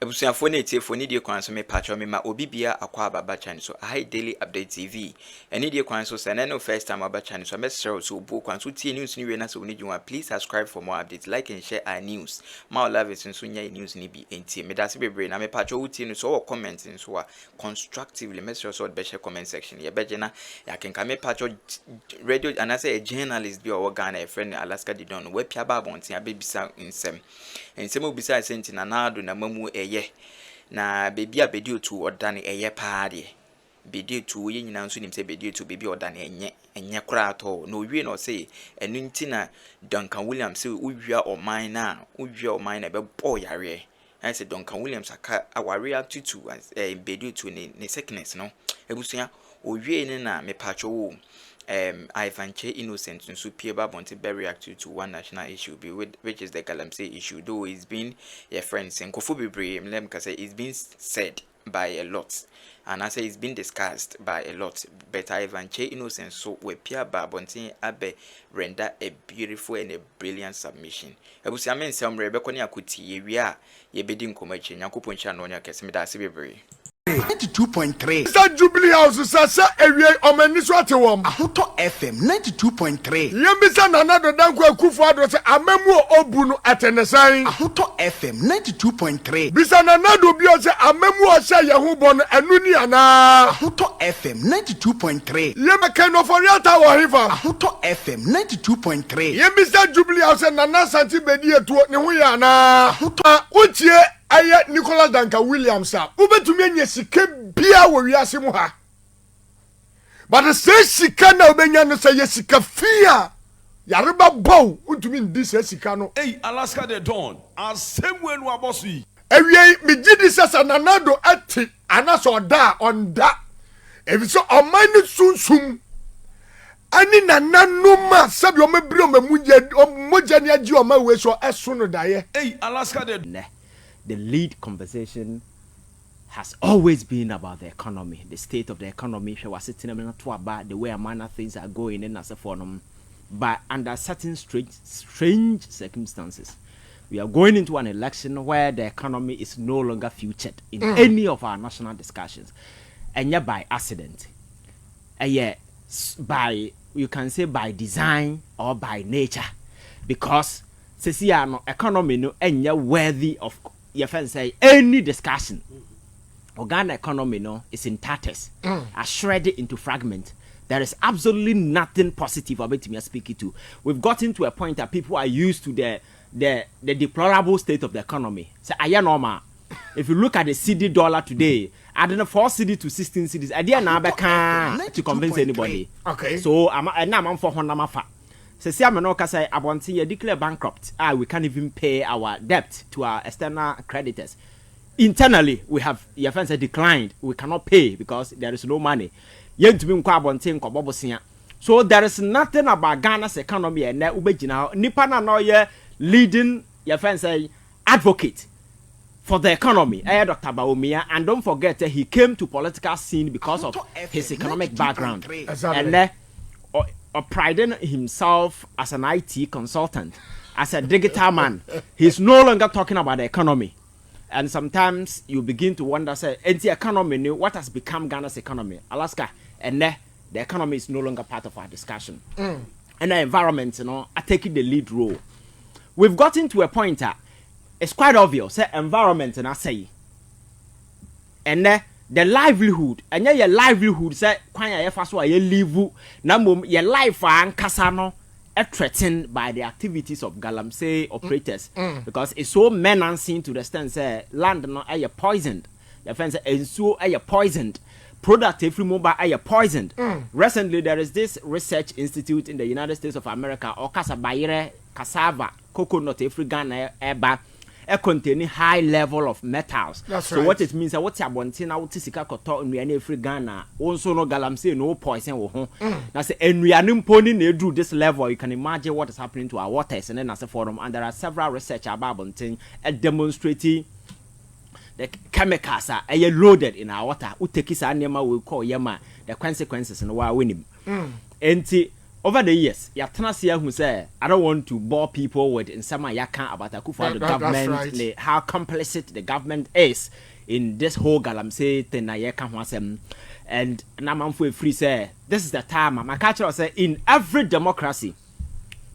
Ebusuafo na etie foni die kwan so me patcho me ma obi bia akwa ababa chan so I daily update TV eni die kwan so se na no first time ababa chan so me share so bu kwan so tie news ni we na so ni juma please subscribe for more updates like and share our news ma love it so nya news ni bi enti me da se bebre na me patcho utie no so comment so a constructively me share so be share comment section ye beje na ya kenka me patcho radio and I say a journalist bi o Ghana a friend Alaska di don we pia ba bontin abebisa nsem obisa senti na nado na mamu na baby a Bediatuo odane eye paade Bediatuo ye nyina nso nim se Bediatuo baby odane enye kra ato no wie no say enu nti na Duncan Williams say uwia oman na be boy yare I say Duncan Williams aka aware atutu Bediatuo ne cknɛs no ebusua owie ne na me pacho wo Ivanche innocent nso pie ba bonte be react to one national issue which is the Galamsey issue, though it's been your friends and Kofu Bibre Mlem say it's been said by a lot and I say it's been discussed by a lot, but Ivanche innocent so we pia ba bonte abe render a beautiful and a brilliant submission. Ebusia men say mrebe koni akuti ye wi a ye bedi nkomachi nyankopon cha no nya kese me da se bebre 92.3 Mr. Jubilee House sasa ewie omani so atewom Ahoto FM 92.3 Yembisa nana do danko akufo ado se amemu obu no atenesan Ahoto FM 92.3 Bisa nana do bi o se amemu o se ye ho bo no anu ni ana Ahoto FM 92.3 Yemeka no for yata wo hifa Ahoto FM 92.3 Yembisa Jubilee House nana santi Bediatuo ne ho ya na Ahoto utie aye Nicholas Duncan Williams a ubetumi anya sika bia wo wiase mu ha but the say sika na obenya no say sika fia yareba bow utumi ndi say sika no Alaska the Dawn asem we no aboso yi ewie me gidi sasa nanado ati anaso oda onda ebiso omani sunsum ani nananuma sabi o mebiri o moja ni agi o ma we so eso no daye Alaska the The lead conversation has always been about the economy, the state of the economy. She was sitting about the way amount things are going in as a forum, but under certain strange circumstances, we are going into an election where the economy is no longer featured in any of our national discussions, and yet by accident, and yet by, you can say by design or by nature, because no economy no enya worthy of your friends say any discussion. Ghana economy no is in tatters, are shredded into fragments. There is absolutely nothing positive about me speaking to. We've gotten to a point that people are used to the deplorable state of the economy. So I normal. If you look at the CD dollar today, adding 4 CD to 16 CDs, I didn't know to convince anybody. Okay. So I'm for Honda. So see, I'm not say I want to declare bankrupt. We can't even pay our debt to our external creditors. Internally, we have your friends declined. We cannot pay because there is no money. So there is nothing about Ghana's economy and that ubejina nipa na no ye leading your friends say advocate for the economy. Dr. Baumia, and don't forget that he came to political scene because of his economic background. And priding himself as an IT consultant, as a digital man. He's no longer talking about the economy. And sometimes you begin to wonder, say, the economy, what has become Ghana's economy? Alaska, and the economy is no longer part of our discussion. And the environment, are taking the lead role. We've gotten to a point that it's quite obvious, say, environment, and I say, and the livelihood, and your livelihood, say, quite first why you live, number your life and casano. Threatened by the activities of Galamsey operators because it's so menacing to the extent say land no are poisoned. The fence is so are poisoned. Product every mobile are poisoned. Recently there is this research institute in the United States of America or cassava, coconut every Ghana eba containing high level of metals. So right. What it means is what you want to now to sika koto in every Ghana also no Galamsey no poison wo now say enrianim pony na do this level you can imagine what is happening to our waters and then as a forum and there are several research about bonting demonstrating the chemicals are loaded in our water. Utekisa nema we call yama the consequences and why winning. over the years, Yatrasia who say, I don't want to bore people with in some yaka about the government, right. How complicit the government is in this whole galamsey thing. And Naman free say, this is the time. My culture say, in every democracy,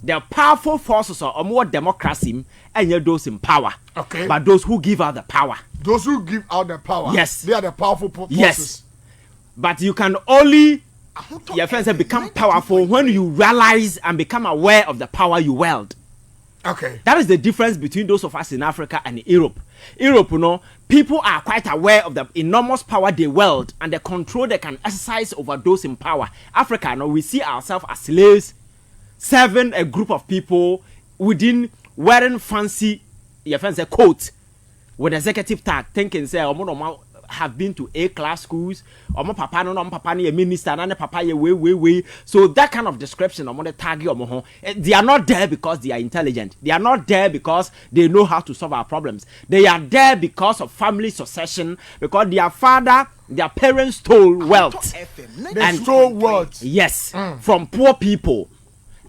the powerful forces are more democracy and you're those in power. Okay. But those who give out the power. Those who give out the power. Yes. They are the powerful forces. Yes. But you can only your friends have become powerful when you realize and become aware of the power you wield. Okay. That is the difference between those of us in Africa and Europe. Europe, you know, people are quite aware of the enormous power they wield and the control they can exercise over those in power. Africa, you know, we see ourselves as slaves, serving a group of people within wearing fancy, your friends say, coat with executive tag, thinking, say, have been to A-class schools, or my papa no papa ni a minister, and papa ye way. So that kind of description, the tag they are not there because they are intelligent. They are not there because they know how to solve our problems. They are there because of family succession, because their father, their parents stole wealth. They stole wealth. Yes, from poor people.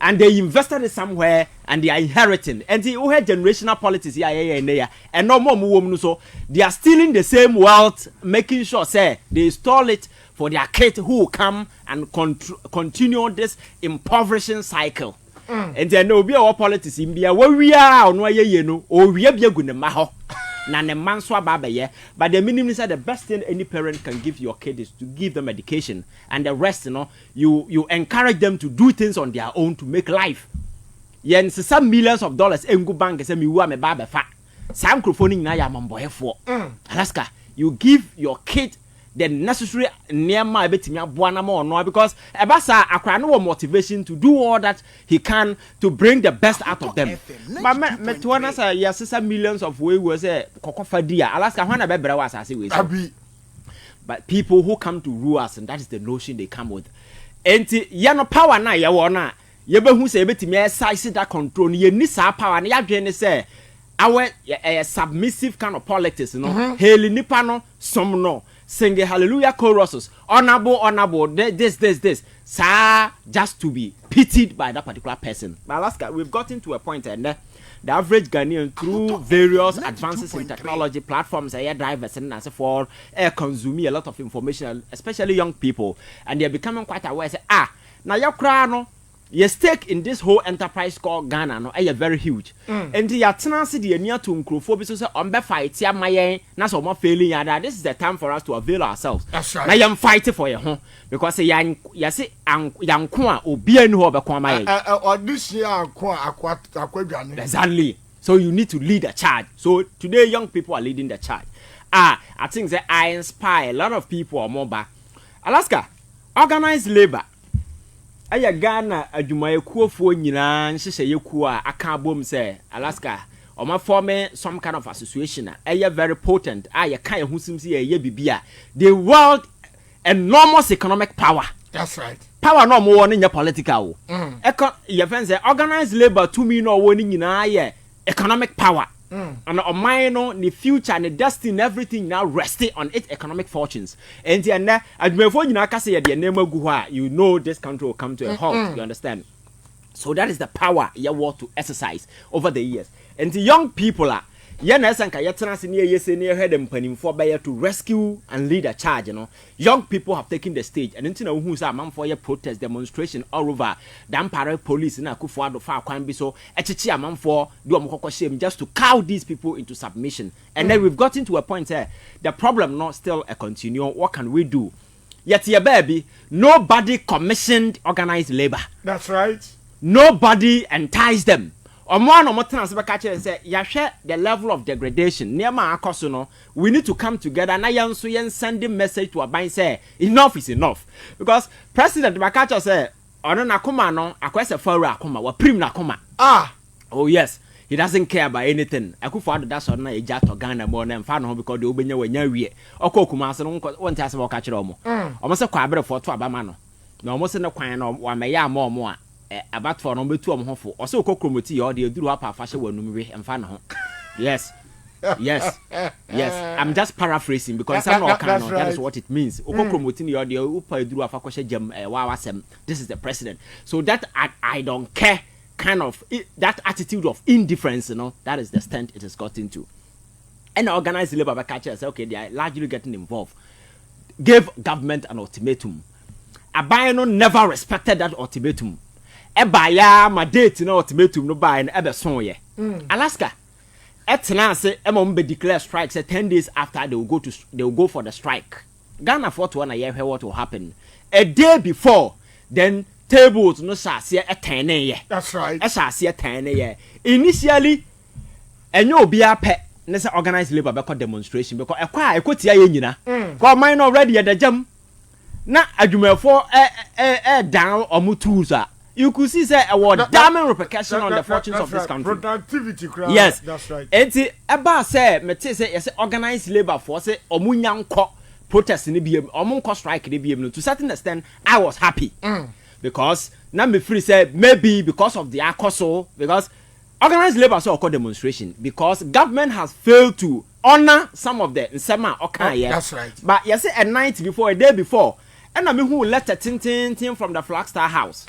And they invested it somewhere and they are inheriting. And the generational politics and no more so they are stealing the same wealth, making sure say they stole it for their kids who will come and continue this impoverishing cycle. And then there will be our politics in Bia where we are on or we are good maho. But the minimum is that the best thing any parent can give your kid is to give them education, and the rest, you know, you encourage them to do things on their own to make life. Yen some millions of dollars in go bank say me wa me ba fa. Sam microphone na ya mamboy for. Alaska, you give your kid the necessary nearma betimi aboana ma ono because ebasa akra no motivation to do all that he can to bring the best out of them. But me to one say yes millions of we say kokofa dia Alaska when be bere was asase we. But people who come to rule us, and that is the notion they come with. Enti ye no power na ye wo na ye behu say betimi exercise that control ye ni sa power na ya dwen say our submissive kind of politics, you know. Hail nipa no some no. Sing the hallelujah choruses, honorable, this, sir, just to be pitied by that particular person. But Alaska, we've gotten to a point, and the average Ghanaian, through various advances in technology platforms, air drivers, and so forth, consuming a lot of information, especially young people, and they're becoming quite aware. Say, now your crown. Your stake in this whole enterprise called Ghana no are very huge. And the tenancy the near to uncrophobia so on be fight ya my na so more failing ya. This is the time for us to avail ourselves. That's right. Now I'm fighting for you because yan say yan kwa obi anu ho be kwa my or this year akwa exactly. So you need to lead a charge. So today young people are leading the charge. I think that I inspire a lot of people or more back. Alaska, organized labor. Aya Ghana adwumayekuofo nyina nhyehyɛ yekuo a aka bom say Alaska oma form some kind of association aya very potent aya kan ehusim si aya bibia the world enormous economic power. That's right. Power no more nya political your friends say organized labor to me no woni nyina ye economic power. And on my the future and the destiny, everything now resting on its economic fortunes. And then, before you know this country will come to a halt. You understand? So that is the power you want to exercise over the years. And the young people are to rescue and lead a charge, you know. Young people have taken the stage and into who's a man for your protest demonstration all over. Dampare police in a kufuado far can be so a man for do shame just to cow these people into submission. And then we've gotten to a point here. The problem not still a continuum. What can we do? Yet your baby, nobody commissioned organized labor. That's right. Nobody enticed them. One or more times and say, Yasha, the level of degradation near my akosuno, we need to come together and I am sending message to a bind say enough is enough. Because President Bakacha said, on an Akroma no, a for Akroma, or prim Akroma. Oh yes, he doesn't care about anything. I could find that's on a jet or Ghana more than fan because the Ubenya when you're or Kokuma, one task about catch romo. Almost a quabber for 2 abamano. No, almost in a quine or 1 may more. About for number 2 hopeful. Also, Akroma or the Duru Papa fashion will number and fan home. Yes. Yes. Yes. I'm just paraphrasing because I'm not kind of that is what it means. Promoting your this is the president. So that I don't care kind of that attitude of indifference, that is the extent it has got into. And organized labor catchers say, okay, they are largely getting involved. Gave government an ultimatum. Abayano never respected that ultimatum. Ebaya my date ultimatum no buy and ever son ye. Alaska. Etna say Emombe declare strikes 10 days after they will go for the strike. Ghana fought one year what will happen. A day before, then tables no shall a 10 year. That's right. I shall see a 10 year. Initially, and you be a pet. Nessa organized labor because demonstration because I quit here because mine already at the jam. Na adwuma for down or mutuza. You could see say a damning repercussion on the fortunes of this country. Productivity crowd. Yes, that's right. Enti eba say me say yes organized labor for say omunyanko protest ni biem omunko strike ni biem. To certain extent I was happy because na me free say maybe because of the akoso because organized labor so called demonstration because government has failed to honor some of the nsema okay. That's right. But you say a night before, a day before, and I mean who letter tin from the Flagstar House,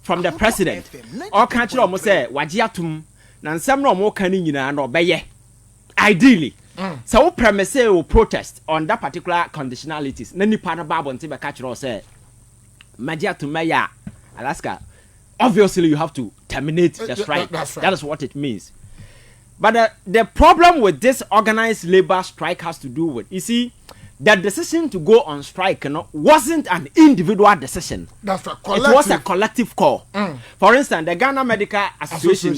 from the president. Or can't you almost say Wajiatum, and some more canning and obey. Ideally, so premise will protest on that particular conditionalities. Nani pana babo and tiba catch or say Majiatum Maya, Alaska. Obviously, you have to terminate the strike. That's right. That is what it means. But the problem with this organized labor strike has to do with, you see, the decision to go on strike wasn't an individual decision. That's right. It was a collective call. For instance, the Ghana Medical Association,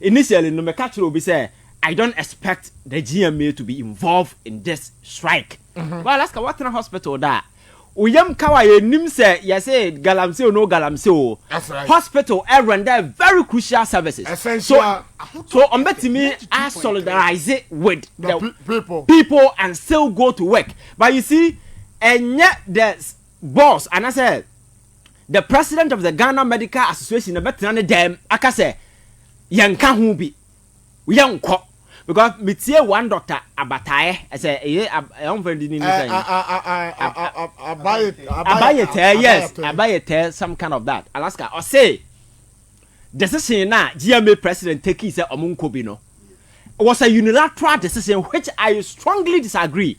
initially, no will be say, I don't expect the GMA to be involved in this strike. Well, ask what in a hospital that. Uyam kawaye nim say yes galamsey or no galamsey. That's right. Hospital render very crucial services. Essential. So on bet me I solidarize it with the people and still go to work. But you see, and yet the boss and I said the president of the Ghana Medical Association better them aka say yanka hu bi yanko. Because me see one doctor abataye I say I'm very abayete some kind of that Alaska or say decision na GMA president take is omunko bi no was a unilateral decision which I strongly disagree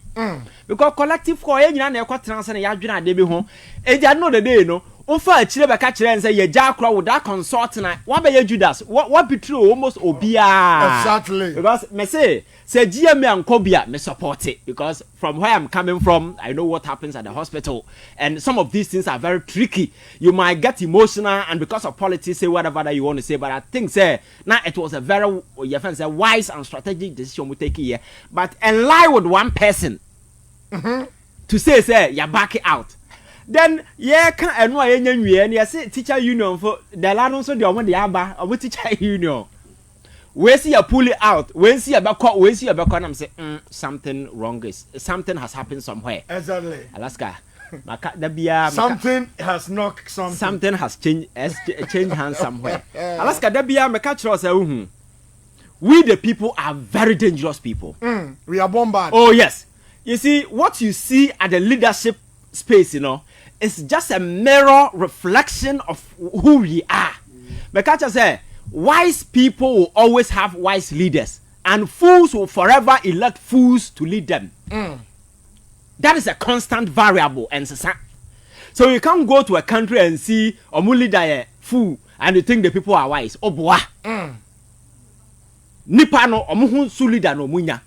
because collective call nyina na ekwa transfer na yadwena de bi ho e dia no the day no Ofa achire be ka kire and say ye jakra with that consult na what be Judas what be true almost obia exactly because me say GMA and Kobia me support it because from where I'm coming from I know what happens at the hospital and some of these things are very tricky. You might get emotional and because of politics say whatever that you want to say, but I think say now it was a very wise and strategic decision we take here, but and lie with one person to say you back it out. Then yeah can eno anya nwie and yes teacher union for the lad so the omo the aba omo teacher union we see you pull it out we see you back and I'm say something wrong is something has happened somewhere. Exactly. Alaska maka bia something has knocked something has changed hands somewhere. Alaska bia me catch us we the people are very dangerous people. We are bombarded. Oh yes. You see what you see at the leadership space, it's just a mirror reflection of who we are. Because say wise people will always have wise leaders, and fools will forever elect fools to lead them. That is a constant variable, and so you can't go to a country and see a leader a fool and you think the people are wise. Oh boy, nipa no omuhu su leader no munya.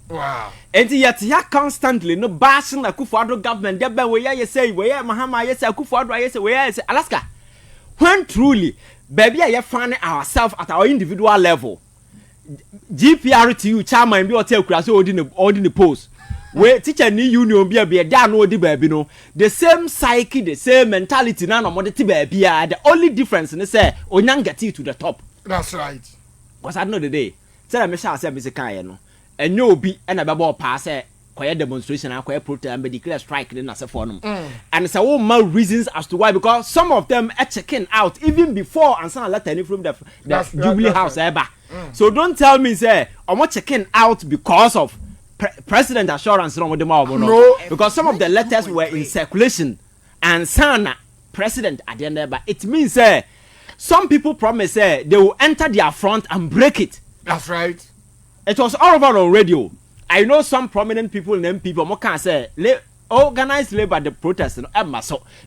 Wow. And yet here constantly no bashing the Kufuado government. There be where you say where Mahama yes Kufuado yes where is Alaska. When truly, baby, I find ourselves at our individual level. GPRTU chairman be hotel class ordinary post. Where teacher ni union be a da no di baby no. The same psyche, the same mentality na no modity baby. The only difference in say onyang get to the top. That's right. Was I know the day. Say I me shall say me say kan no. And you be and a babo pass quiet demonstration and quiet protest and be declare strike in as a forum. And it's all more reasons as to why, because some of them are checking out even before and some let any from the Jubilee House ever. So don't tell me say I'm not checking out because of president assurance no, because some of the letters were in circulation and some president at the end there, but it means some people promise they will enter their front and break it. That's right. It was all over on radio. I know some prominent people and people more can say organized labor the protest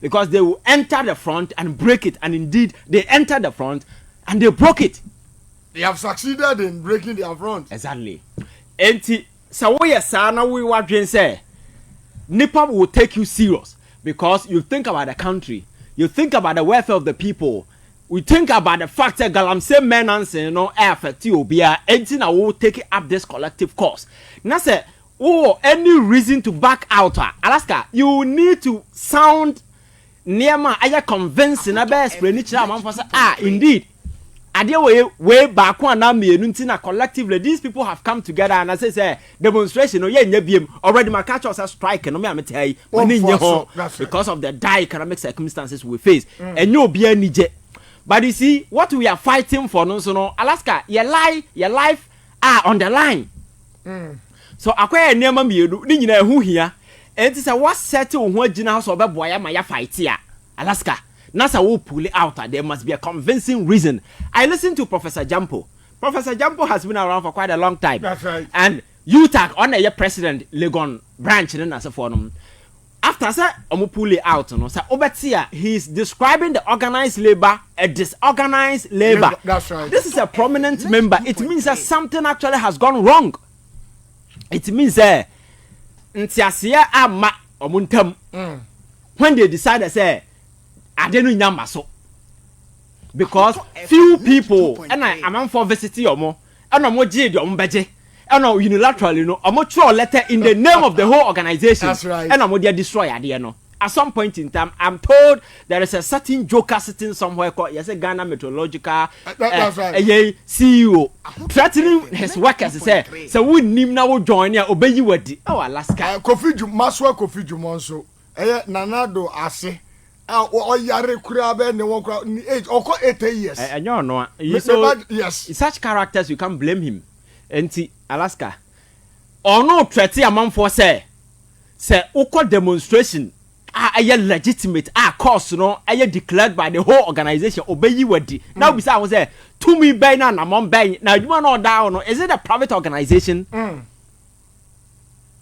because they will enter the front and break it, and indeed they entered the front and they broke it. They have succeeded in breaking their front. Exactly. And so we were doing say Nipa will take you serious because you think about the country, you think about the welfare of the people. We think about the fact that Galamsey menans affect you be anything I will take up this collective cause. Now say any reason to back out Alaska, you need to sound near my convincing about indeed. Way back one collectively these people have come together and I say demonstration already my catch us a strike and because of the dire economic circumstances we face and no be any. But you see, what we are fighting for, no, Alaska, your life are on the line. So, acquire near mammy, you know who here, and it is a what settle what general or boy, my fight here. Alaska, NASA will pull it out. There must be a convincing reason. I listened to Professor Jampo. Professor Jampo has been around for quite a long time. That's right. And UTAC on a president, Legon branch in as a forum. After that, I'm pull it out. No, so Obetia, he's describing the organized labor, a disorganized labor. That's right. This is a prominent member. It means that something actually has gone wrong. It means that when they decide to say, I don't know so because few people and I'm for visiting or more, and I'm more jade or budget. And unilaterally, I'm not sure letter in the name of the whole organization. That's right. And I'm going to destroy idea. At some point in time, I'm told there is a certain joker sitting somewhere called Ghana Meteorological that's right. CEO threatening his workers. So we need now join here, obey you. Oh, Alaska. Kofi Jumonso. Nanado Ase. Yare Kurabe, no one age, or 8 years. And you know, yes. Such characters, you can't blame him. Enti Alaska or no threat among for say uko demonstration legitimate cause no declared by the whole organization obey you wedi now be say I say to me by na mom by now you know down no is it a private organization and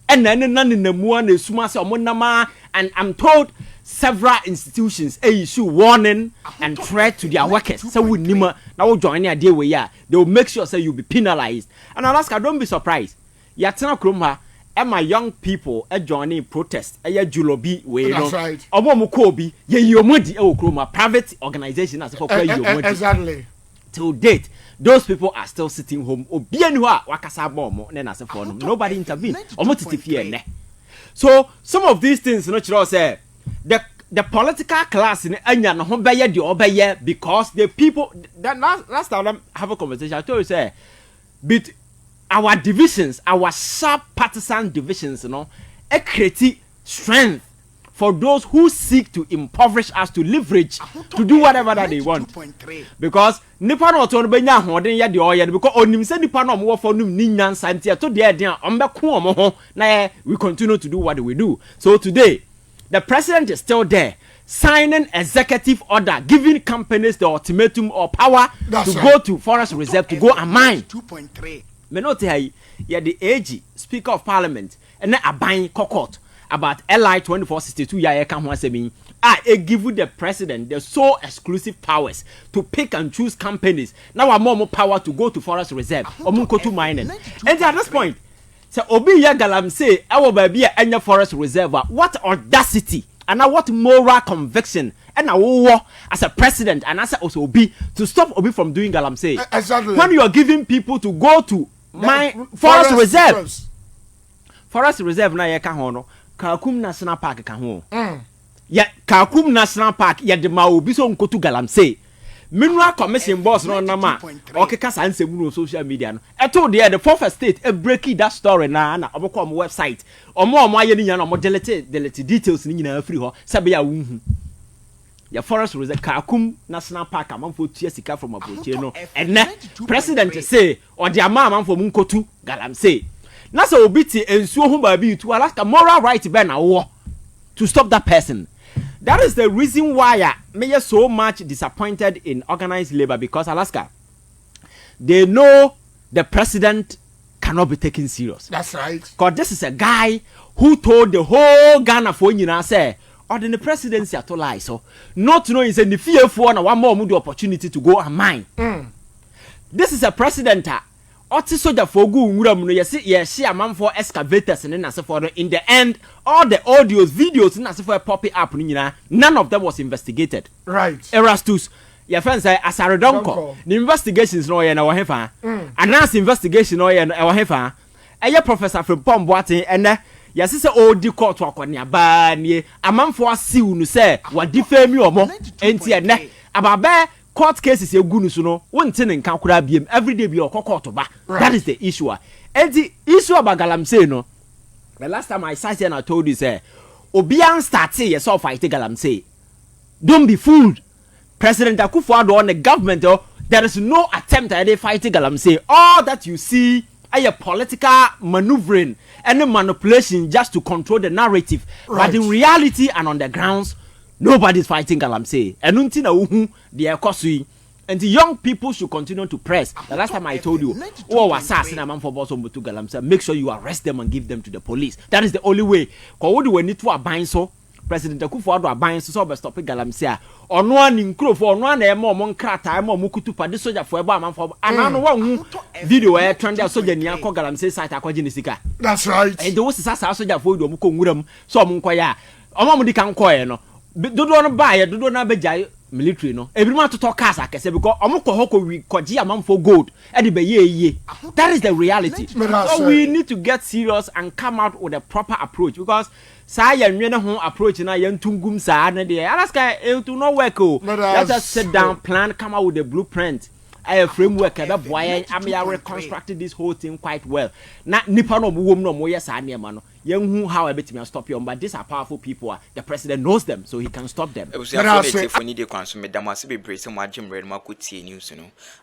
then none in the muan the suma say omonama and I'm told several institutions issue warning and threat to their workers. So we nima now join the idea where they will make sure say you be penalized. And Alaska, don't be surprised. Yatena Akroma and my young people joining protest. Julobi way that's right. Omomukobi ye yomodi Akroma private organization as for exactly. Till date, those people are still sitting home. Obienwa wakasa bomb then as a phone. Nobody intervene. Omotitifie. So some of these things you say the political class in Anya no obeye the obeye because the people that last time I have a conversation I told you say but our divisions, our sharp partisan divisions, create strength for those who seek to impoverish us to leverage to do whatever that they want. Because nipa no to benya hoden ya de oye because onim se nipa no mo for num ni nyansa ntia to de den ombeko omo ho na we continue to do what we do. So today the president is still there signing executive order giving companies the ultimatum or power to go to forest reserve to go and mine 2.3 me not here yeah the AG speaker of parliament and then aban court about LI 2462 ya kan ho asemi give the president the sole exclusive powers to pick and choose companies now are more power to go to forest reserve or go to mining and at this point so obi ya galamsey ewo ba bia enya forest reserve what audacity and what moral conviction and war as a president and as also obi to stop obi from doing galamsey exactly when you are giving people to go to my forest reserve na ye ka ho no Kakum National Park ka ho ya Kakum National Park ya de ma obi so nkotu galamsey Mineral Commission boss no nama. Okay, kasa ansem no social media no. Eto there the fourth estate e breaking that story na obekọ on website. Omo aye ni nya na omo delete details ni nyina free ho. Sabe ya wunhu. Ya Forest Rose Kakum National Park amanfo tua sika from Abuja no. Ene president say or the amanfo munkotu galamsey. Na say obiti ensuo ho ba bi to Alaska moral right be na wo to stop that person. That is the reason why me so much disappointed in organized labor, because Alaska, they know the president cannot be taken serious. That's right. Because this is a guy who told the whole Ghana for say, or the presidency at all lie. So not knowing say the fear for one more the opportunity to go and mine. This is a president. Oti soldier for go nwuram no yes a man for excavators in na for in the end all the audios videos na for pop up no nyina none of them was investigated. Right. Erastus your friend say asaredonko the investigations no ye na wo hefa announce investigation no ye na wo hefa eye professor from Pomboate ene yes say odi court akone aba nie amanfo asiw no say wa defame omo enti ene ababe court cases egunu so no wonte ne nka kura biem everyday bi okoko ba. That is the issue. And the issue about galamsey no, the last time I sat here and I told you say obian start say yourself fight galamsey. Don't be fooled. President Akufo-Addo on the government there is no attempt at fighting galamsey. All that you see are political maneuvering and manipulation just to control the narrative. Right. But in reality and on the grounds, nobody is fighting galamsey. And until uhu the ekosui. And the young people should continue to press. The last time I told you, oh, assassin a man for boss on to galamsey. Make sure you arrest them and give them to the police. That is the only way. Because what do we need to abide so? President Akufo-Addo abide so be stop galamsey. Or no one in crew for no one more monkrata more mukutu pa this soldier for a man for another one video where trend out soldier near call galamsey site akwajinisika. That's right. And those soldier for you muko nguram so munkwaya. Omamudi kan koye no. Dodo no buy dodo na bejai military no everyone to talk cars akese because omukọ hoko we koji amam for gold e dey be ye. That is the reality. So we need to get serious and come out with a proper approach, because sa ya nwe ne ho approach na ya ntungum sa na dey Alaska it will not work. Let us sit down, plan, come out with a blueprint, a framework that boy am reconstructed this whole thing quite well. Na nipa no mo no mo yes anema no yen how a bit me stop you, but these are powerful people. The president knows them, so he can stop them.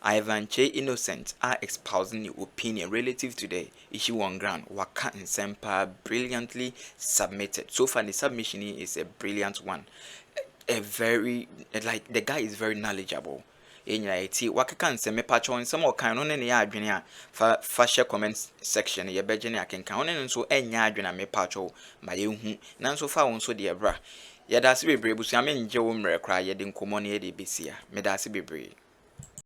Ivan Che Innocent are espousing the opinion relative to the issue on ground. Waka and Semper brilliantly submitted. So far the submission is a brilliant one. A very like the guy is very knowledgeable. Eti wakakan se me pacho nsem o kan no ne ya adwene a fa share comment section ye beje ne akenkan one nso enya adwene me pacho ma ye hu nanso fa won so de ebra ye da se bebre busu ame nje wo mre kra ye de nkomo ne ye de besia me da se bebre.